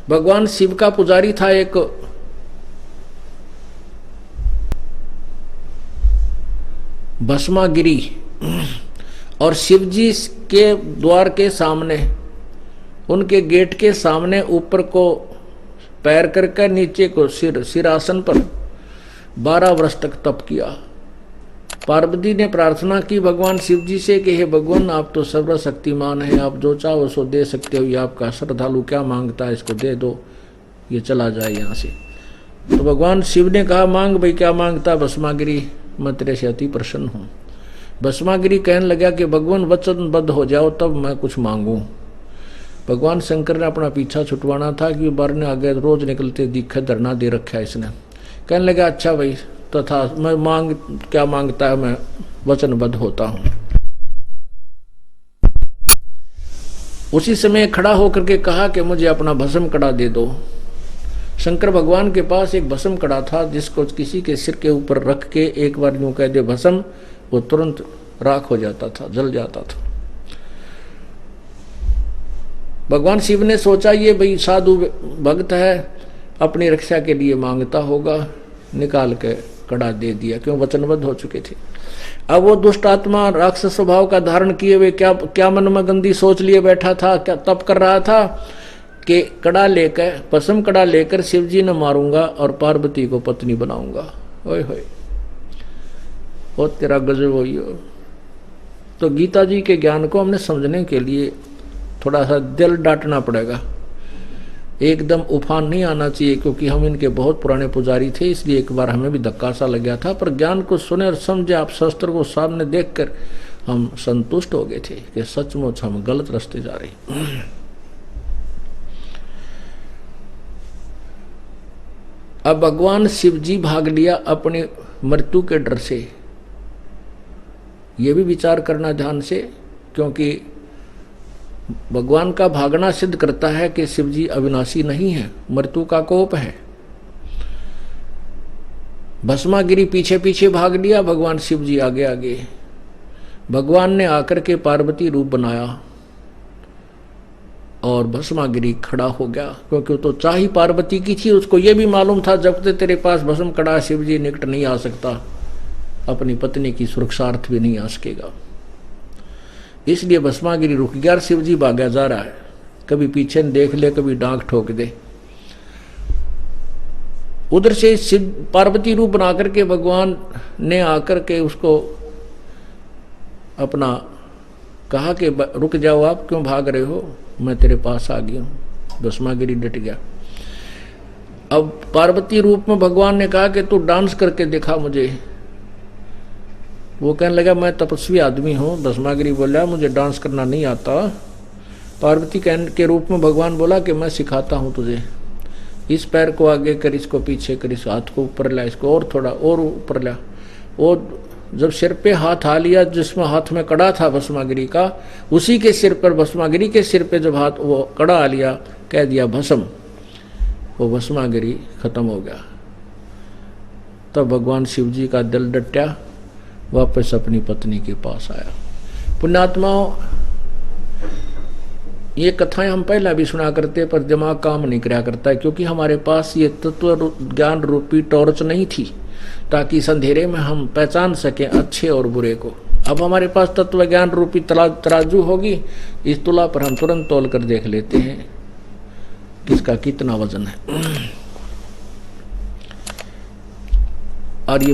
भगवान शिव का पुजारी था एक भस्मागिरी, और शिव जी के द्वार के सामने, उनके गेट के सामने ऊपर को पैर करके नीचे को सिरासन पर 12 वर्ष तक तप किया। पार्वती ने प्रार्थना की भगवान शिव जी से कि हे भगवान, आप तो सर्वशक्तिमान हैं, आप जो चाहो सो दे सकते हो, ये आपका श्रद्धालु क्या मांगता है इसको दे दो, ये चला जाए यहाँ से। तो भगवान शिव ने कहा मांग भाई, क्या मांगता भस्मागिरी, मैं तेरे से अति प्रसन्न हूँ। भस्मागिरी कहने लगा कि भगवान वचनबद्ध हो जाओ तब मैं कुछ मांगू। भगवान शंकर ने अपना पीछा छुटवाना था कि बार ने आगे रोज निकलते दिखे धरना दे रखा है इसने। कहने लगा अच्छा भाई तथा मैं मांग क्या मांगता है, मैं वचनबद्ध होता हूँ। उसी समय खड़ा होकर के कहा कि मुझे अपना भस्म कड़ा दे दो। शंकर भगवान के पास एक भस्म कड़ा था जिसको किसी के सिर के ऊपर रख के एक बार यूं कह दे भस्म, वो तुरंत राख हो जाता था, जल जाता था। भगवान शिव ने सोचा ये भाई साधु भक्त है, अपनी रक्षा के लिए मांगता होगा, निकाल के कड़ा दे दिया, क्यों वचनबद्ध हो चुके थे। अब वो दुष्ट आत्मा राक्षस स्वभाव का धारण किए हुए क्या मन में गंदी सोच लिए बैठा था, क्या तप कर रहा था कि कड़ा लेकर, भस्म कड़ा लेकर शिव जी ने मारूंगा और पार्वती को पत्नी बनाऊंगा। ओए होए, वो तेरा गजब हो। तो गीता जी के ज्ञान को हमने समझने के लिए थोड़ा सा दिल डांटना पड़ेगा, एकदम उफान नहीं आना चाहिए, क्योंकि हम इनके बहुत पुराने पुजारी थे, इसलिए एक बार हमें भी धक्का सा लग गया था। पर ज्ञान को सुने और समझे, आप शस्त्र को सामने देखकर हम संतुष्ट हो गए थे कि सचमुच हम गलत रास्ते जा रहे। अब भगवान शिव जी भाग लिया अपनी मृत्यु के डर से। ये भी विचार करना ध्यान से, क्योंकि भगवान का भागना सिद्ध करता है कि शिव जी अविनाशी नहीं है, मृत्यु का कोप है। भस्मागिरी पीछे पीछे भाग लिया, भगवान शिव जी आगे आगे। भगवान ने आकर के पार्वती रूप बनाया और भस्मागिरी खड़ा हो गया, क्योंकि तो चाही पार्वती की थी। उसको यह भी मालूम था जब तक तेरे पास भस्म कड़ा शिव जी निकट नहीं आ सकता, अपनी पत्नी की सुरक्षार्थ भी नहीं आ सकेगा। इसलिए भस्मागिरी रुक गया, शिव जी भागा जा रहा है, कभी पीछे देख ले, कभी डांक ठोक दे। उधर से शिव पार्वती रूप बना करके भगवान ने आकर के उसको अपना कहा कि रुक जाओ, आप क्यों भाग रहे हो, मैं तेरे पास आ गया हूं। भस्मागिरी डट गया। अब पार्वती रूप में भगवान ने कहा कि तू डांस करके दिखा मुझे। वो कहने लगा मैं तपस्वी आदमी हूँ। भस्मागिरी बोला मुझे डांस करना नहीं आता। पार्वती के रूप में भगवान बोला कि मैं सिखाता हूँ तुझे, इस पैर को आगे कर, इसको पीछे कर, इस हाथ को ऊपर ला, इसको और थोड़ा और ऊपर ला। और जब सिर पे हाथ आ लिया, जिसमें हाथ में कड़ा था भस्मागिरी का, उसी के सिर पर, भस्मागिरी के सिर पे जब हाथ वो कड़ा आ लिया, कह दिया भस्म, वो भस्मागिरी खत्म हो गया। तब भगवान शिव जी का दिल डटा, वापस अपनी पत्नी के पास आया। पुण्यात्माओं, ये कथाएं हम पहला भी सुना करते, पर दिमाग काम नहीं कराया करता है, क्योंकि हमारे पास ये तत्व ज्ञान रूपी टॉर्च नहीं थी, ताकि इस अंधेरे में हम पहचान सकें अच्छे और बुरे को। अब हमारे पास तत्व ज्ञान रूपी तराजू होगी, इस तुला पर हम तुरंत तोल कर देख लेते हैं किसका कितना वजन है। और ये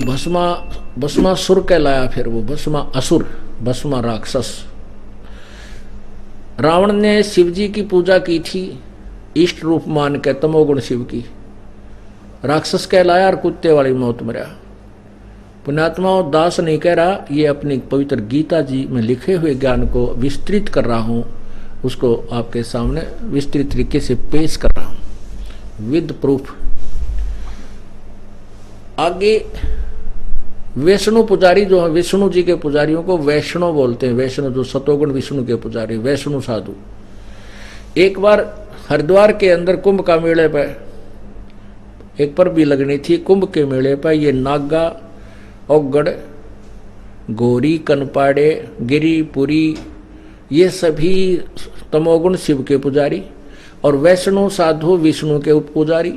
भस्मासुर कहलाया, फिर वो भस्मा असुर, भस्मा राक्षस। रावण ने शिव जी की पूजा की थी इष्ट रूप मान के, तमोगुण शिव की। राक्षस कहलाया और कुत्ते वाली मौत मरा। पुण्यात्माओं, दास नहीं कह रहा, ये अपनी पवित्र गीता जी में लिखे हुए ज्ञान को विस्तृत कर रहा हूं, उसको आपके सामने विस्तृत तरीके से पेश कर रहा हूं विद प्रूफ। आगे वैष्णु पुजारी जो है, विष्णु जी के पुजारियों को वैष्णव बोलते हैं। वैष्णव जो सतोगुण विष्णु के पुजारी, वैष्णु साधु। एक बार हरिद्वार के अंदर कुंभ का मेले पर एक पर भी लगनी थी। कुंभ के मेले पर ये नागा, औगड़, गौरी, कनपाड़े, गिरी, पुरी, ये सभी तमोगुण शिव के पुजारी, और वैष्णव साधु विष्णु के पुजारी,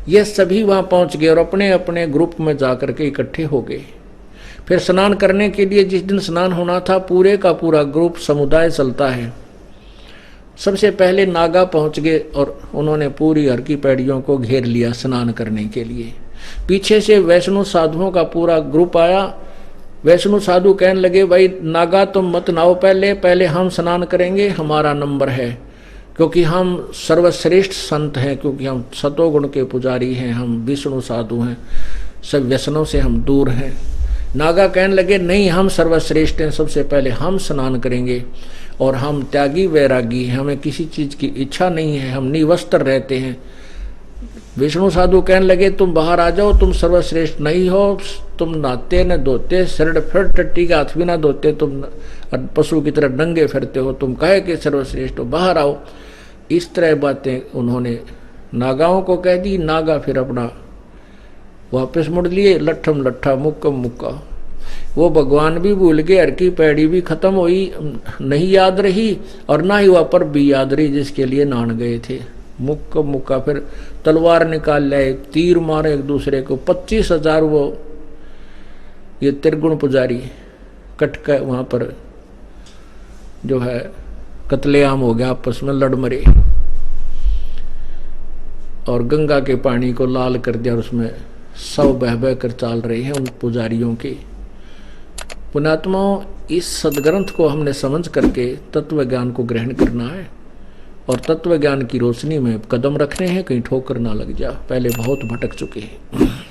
ये सभी वहां पहुंच गए और अपने अपने ग्रुप में जाकर के इकट्ठे हो गए। फिर स्नान करने के लिए जिस दिन स्नान होना था, पूरे का पूरा ग्रुप समुदाय चलता है। सबसे पहले नागा पहुंच गए और उन्होंने पूरी हर की पैड़ियों को घेर लिया स्नान करने के लिए। पीछे से वैष्णव साधुओं का पूरा ग्रुप आया। वैष्णव साधु कहने लगे, भाई नागा तुम मत नाओ, पहले हम स्नान करेंगे, हमारा नंबर है, क्योंकि हम सर्वश्रेष्ठ संत हैं, क्योंकि हम सतोगुण के पुजारी हैं, हम विष्णु साधु हैं, सब व्यसनों से हम दूर हैं। नागा कहने लगे, नहीं हम सर्वश्रेष्ठ हैं, सबसे पहले हम स्नान करेंगे और हम त्यागी वैरागी हैं, हमें किसी चीज की इच्छा नहीं है, हम निवस्त्र रहते हैं। विष्णु साधु कहने लगे, तुम बाहर आ जाओ, तुम सर्वश्रेष्ठ नहीं हो, तुम नहाते न धोते, शरण फिर टट्टी का हाथ भी ना धोते, तुम पशु की तरह नंगे फिरते हो, तुम कहे कि सर्वश्रेष्ठ हो, बाहर आओ। इस तरह बातें उन्होंने नागाओं को कह दी। नागा फिर अपना वापस मुड़ लिए, लट्ठम लट्ठा मुक्कम मुक्का। वो भगवान भी भूल गए, हर की पैड़ी भी खत्म हुई, नहीं याद रही, और ना ही वह पर भी याद रही जिसके लिए नान गए थे। मुक्का मुक्का फिर तलवार निकाल लाए, तीर मारे एक दूसरे को। 25,000 वो ये त्रिगुण पुजारी कट कर वहां पर जो है कत्लेआम हो गया, आपस में लड़ मरे और गंगा के पानी को लाल कर दिया और उसमें सब बह बह कर चाल रहे हैं उन पुजारियों के। पुण्यात्माओं, इस सदग्रंथ को हमने समझ करके तत्व ज्ञान को ग्रहण करना है और तत्व ज्ञान की रोशनी में कदम रखने हैं, कहीं ठोकर ना लग जा। पहले बहुत भटक चुके हैं।